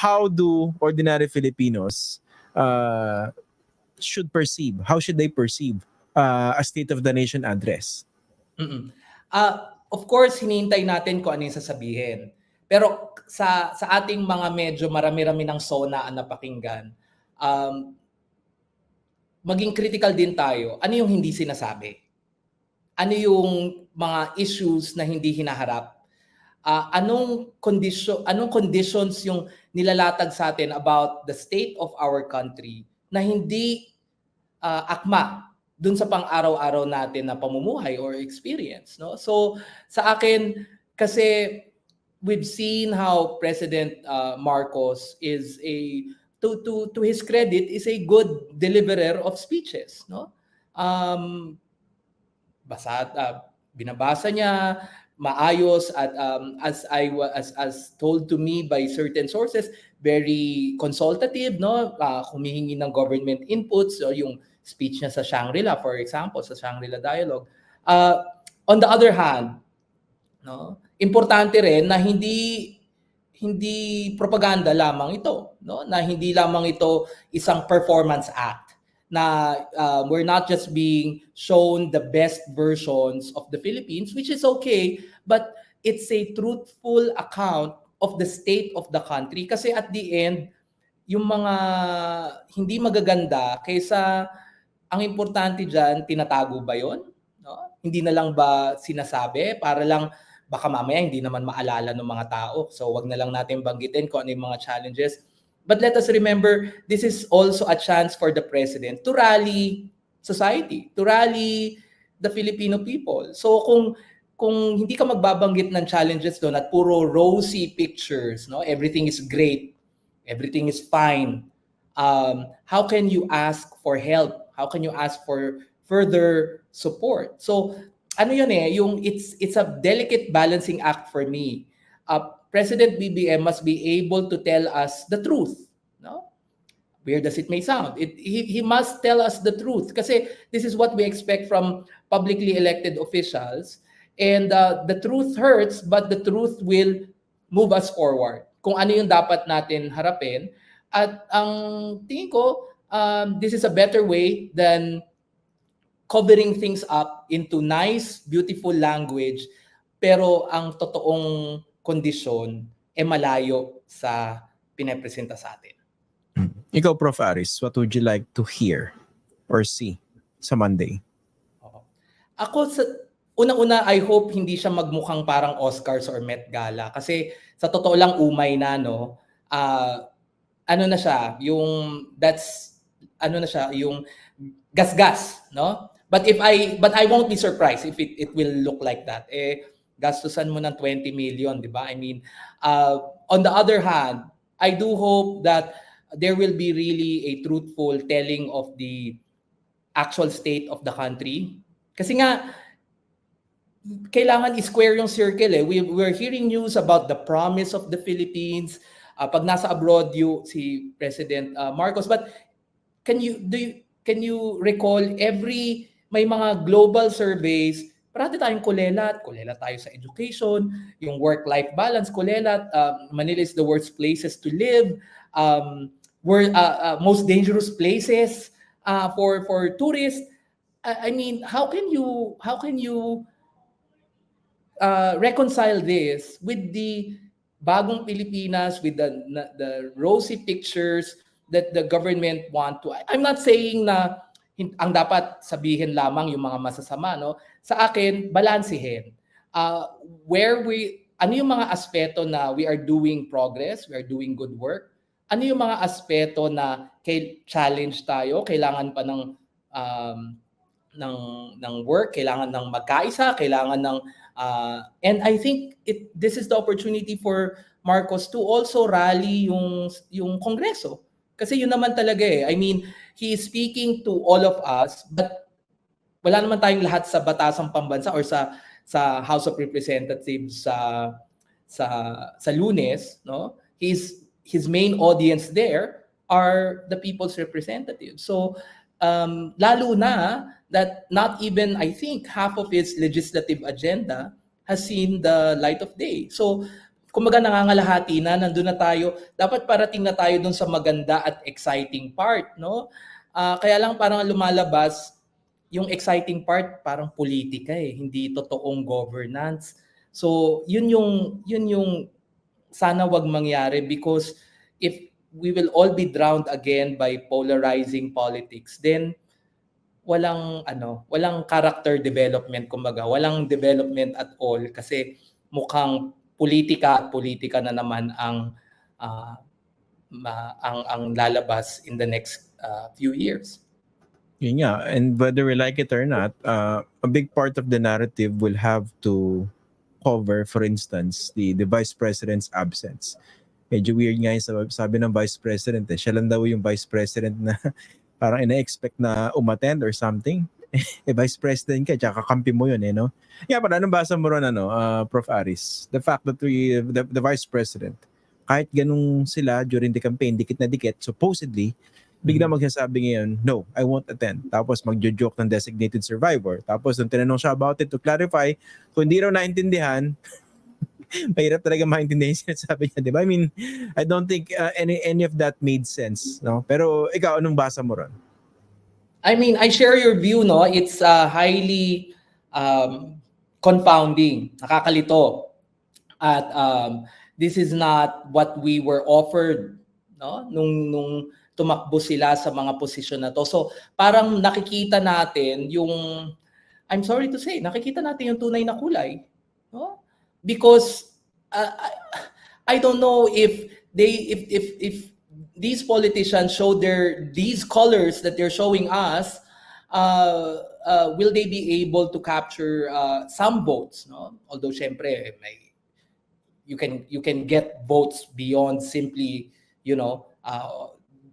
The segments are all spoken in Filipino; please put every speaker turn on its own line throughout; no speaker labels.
how do ordinary Filipinos how should they perceive a State of the Nation address?
Of course, hinihintay natin kung ano yung sasabihin. Pero sa ating mga medyo marami-rami ng sona na pakinggan, maging critical din tayo. Ano yung hindi sinasabi? Ano yung mga issues na hindi hinaharap? Anong conditions yung nilalatag sa atin about the state of our country na hindi akma dun sa pang-araw-araw natin na pamumuhay or experience, no? So sa akin kasi we've seen how President Marcos is to his credit is a good deliverer of speeches, no? Binabasa niya maayos at as told to me by certain sources, very consultative, no? Humihingi ng government inputs, so yung speech niya sa Shangri-La, for example, sa Shangri-La Dialogue. On the other hand, no, importante rin na hindi propaganda lamang ito, no? Na hindi lamang ito isang performance act, na we're not just being shown the best versions of the Philippines, which is okay, but it's a truthful account of the state of the country. Kasi at the end, yung mga hindi magaganda, kaysa ang importante dyan, tinatago ba yun? No? Hindi na lang ba sinasabi para lang baka mamaya hindi naman maalala ng mga tao. So wag na lang natin banggitin kung ano yung mga challenges. But let us remember, this is also a chance for the president to rally society, to rally the Filipino people. So kung hindi ka magbabanggit ng challenges doon at puro rosy pictures, no? Everything is great, everything is fine. How can you ask for help? How can you ask for further support? So ano yun yung it's a delicate balancing act for me. President BBM must be able to tell us the truth, no? Weird as it may sound, he must tell us the truth kasi this is what we expect from publicly elected officials, and the truth hurts, but the truth will move us forward. Kung ano yung dapat natin harapin, at ang tingin ko, this is a better way than covering things up into nice, beautiful language, pero ang totoong kondisyon malayo sa pinapresenta sa atin.
Ikaw, Prof. Aris, what would you like to hear or see sa Monday?
Ako, unang-una, I hope hindi siya magmukhang parang Oscars or Met Gala. Kasi sa totoo lang, umay na, no? Ano na siya, yung gas-gas, no? But I won't be surprised if it will look like that. Gastusan mo ng 20 million, di ba? I mean, on the other hand, I do hope that there will be really a truthful telling of the actual state of the country. Kasi nga, kailangan i-square yung circle. We're hearing news about the promise of the Philippines. Pag nasa abroad si President Marcos, but can you recall may mga global surveys, parati tayong kulelat tayo sa education, yung work-life balance, kulelat, Manila is the worst places to live, most dangerous places for tourists. I mean, how can you reconcile this with the bagong Pilipinas, with the rosy pictures that the government want to? I'm not saying na ang dapat sabihin lamang yung mga masasama, no? Sa akin, balansehin. Ano yung mga aspeto na we are doing progress, we are doing good work? Ano yung mga aspeto na challenge tayo, kailangan pa ng work, kailangan ng magkaisa, kailangan ng and I think this is the opportunity for Marcos to also rally yung Kongreso. Kasi yun naman talaga I mean, he is speaking to all of us, but wala naman tayong lahat sa Batasang Pambansa or sa House of Representatives sa Lunes, no? His main audience there are the people's representatives. So lalo na that not even, I think, half of his legislative agenda has seen the light of day. So kumbaga nangangalahati na, nandun na tayo, dapat parating na tayo dun sa maganda at exciting part, no? Kaya lang parang lumalabas, yung exciting part parang politika hindi totoong governance. So, yun yung sana wag mangyari, because if we will all be drowned again by polarizing politics, then walang character development, kumbaga, walang development at all, kasi mukhang politika na naman ang lalabas in the next few years.
Yun nga, and whether we like it or not, a big part of the narrative will have to cover, for instance, the vice president's absence. Medyo weird nga yung sabi ng vice president, siya lang daw yung vice president na parang ina-expect na umattend or something. Vice president ka, tsaka kakampi mo yun, no? Yeah, pero anong basa mo ron, Prof. Aris? The fact that the vice president, kahit ganung sila during the campaign, dikit na dikit, supposedly, bigla magsasabi ngayon, no, I won't attend. Tapos magjo-joke ng designated survivor. Tapos nung tinanong siya about it to clarify, kung hindi raw naintindihan, mahirap talaga maintindihan yung sinasabi niya, di ba? I mean, I don't think any of that made sense, no? Pero ikaw, anong basa mo ron?
I mean, I share your view, no? It's highly confounding, nakakalito. At this is not what we were offered, no? Nung tumakbo sila sa mga posisyon na to. So, parang nakikita natin yung, I'm sorry to say, nakikita natin yung tunay na kulay, no? Because I don't know if these politicians show these colors that they're showing us, will they be able to capture some votes, no? Although syempre you can get votes beyond simply,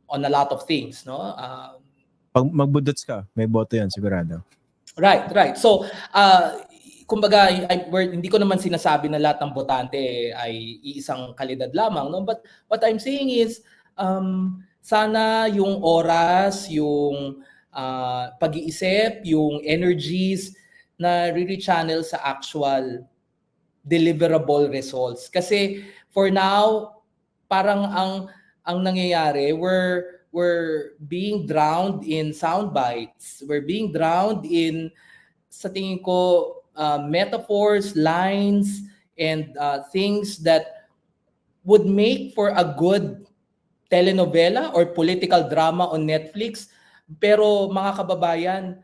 on a lot of things, no?
Pag magbudots ka, may boto yan sigurado.
Right. So, kumbaga, hindi ko naman sinasabi na lahat ng botante ay iisang kalidad lamang, no? But what I'm saying is, sana yung oras, yung pag-iisip, yung energies na re-channel sa actual deliverable results. Kasi for now, parang ang nangyayari, we're being drowned in sound bites. We're being drowned in, sa tingin ko, metaphors, lines, and things that would make for a good telenovela or political drama on Netflix. Pero mga kababayan,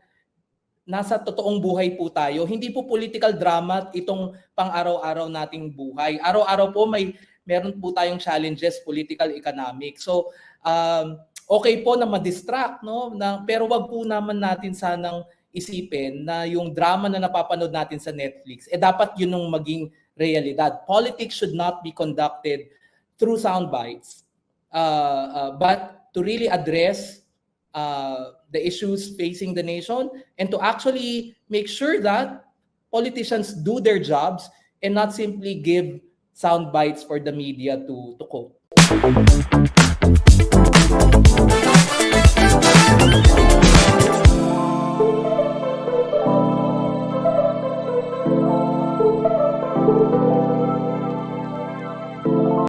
nasa totoong buhay po tayo. Hindi po political drama itong pang-araw-araw nating buhay. Araw-araw po meron po tayong challenges, political, economic. So, okay po na ma-distract, no? Pero wag po naman natin sanang isipin na yung drama na napapanood natin sa Netflix, dapat yun yung maging realidad. Politics should not be conducted through sound bites, but to really address the issues facing the nation, and to actually make sure that politicians do their jobs and not simply give sound bites for the media to quote.